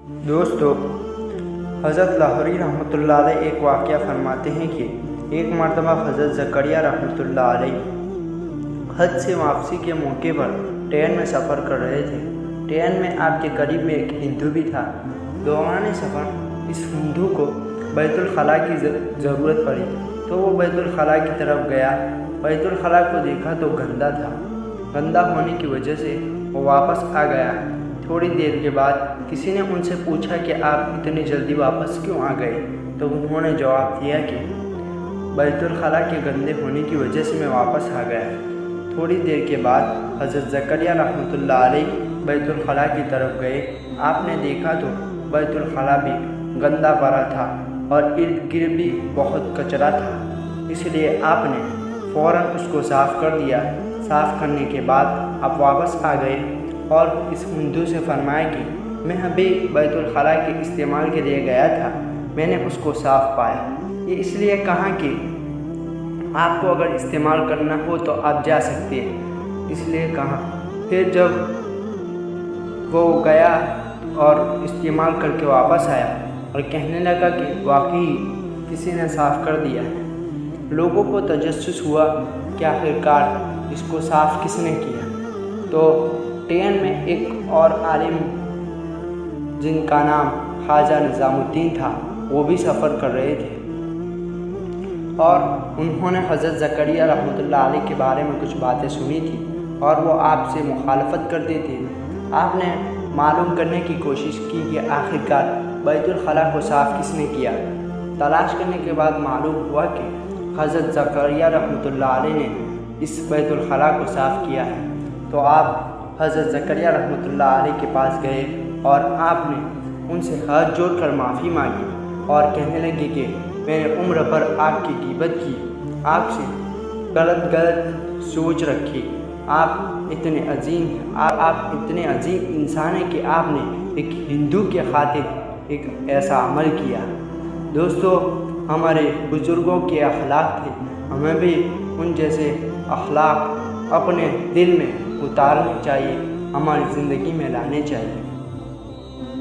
دوستو، حضرت لاہوری رحمۃ اللہ علیہ ایک واقعہ فرماتے ہیں کہ ایک مرتبہ حضرت زکریا رحمۃ اللہ علیہ حج سے واپسی کے موقع پر ٹرین میں سفر کر رہے تھے۔ ٹرین میں آپ کے قریب میں ایک ہندو بھی تھا۔ دوران سفر اس ہندو کو بیت الخلاء کی ضرورت پڑی تو وہ بیت الخلاء کی طرف گیا۔ بیت الخلاء کو دیکھا تو گندا تھا۔ گندا ہونے کی وجہ سے وہ واپس آ گیا۔ تھوڑی دیر کے بعد کسی نے ان سے پوچھا کہ آپ اتنی جلدی واپس کیوں آ گئے؟ تو انہوں نے جواب دیا کہ بیت الخلاء کے گندے ہونے کی وجہ سے میں واپس آ گیا۔ تھوڑی دیر کے بعد حضرت زکریا رحمۃ اللہ علیہ بیت الخلاء کی طرف گئے۔ آپ نے دیکھا تو بیت الخلاء بھی گندا پڑا تھا اور ارد گرد بھی بہت کچرا تھا، اس لیے آپ نے فوراً اس کو صاف کر دیا۔ صاف کرنے کے بعد آپ واپس آ گئے اور اس ہندو سے فرمایا کہ میں ابھی بیت الخلاء کے استعمال کے لیے گیا تھا، میں نے اس کو صاف پایا۔ یہ اس لیے کہا کہ آپ کو اگر استعمال کرنا ہو تو آپ جا سکتے ہیں، اس لیے کہا۔ پھر جب وہ گیا اور استعمال کر کے واپس آیا اور کہنے لگا کہ واقعی کسی نے صاف کر دیا ہے۔ لوگوں کو تجسس ہوا کہ آخرکار اس کو صاف کس نے کیا۔ تو ٹرین میں ایک اور عالم جن کا نام خواجہ نظام الدین تھا، وہ بھی سفر کر رہے تھے اور انہوں نے حضرت زکریا رحمۃ اللہ علیہ کے بارے میں کچھ باتیں سنی تھی اور وہ آپ سے مخالفت کرتے تھے۔ آپ نے معلوم کرنے کی کوشش کی کہ آخرکار بیت الخلاء کو صاف کس نے کیا۔ تلاش کرنے کے بعد معلوم ہوا کہ حضرت زکریا رحمۃ اللہ علیہ نے اس بیت الخلاء کو صاف کیا ہے۔ تو آپ حضرت زکریا رحمۃ اللہ علیہ کے پاس گئے اور آپ نے ان سے ہاتھ جوڑ کر معافی مانگی اور کہنے لگے کہ میں نے عمر بھر آپ کی غیبت کی، آپ سے غلط سوچ رکھی۔ آپ اتنے عظیم انسان ہیں کہ آپ نے ایک ہندو کے خاطر ایک ایسا عمل کیا۔ دوستو، ہمارے بزرگوں کے اخلاق تھے، ہمیں بھی ان جیسے اخلاق اپنے دل میں اتارنے چاہیے، ہماری زندگی میں لانے چاہیے۔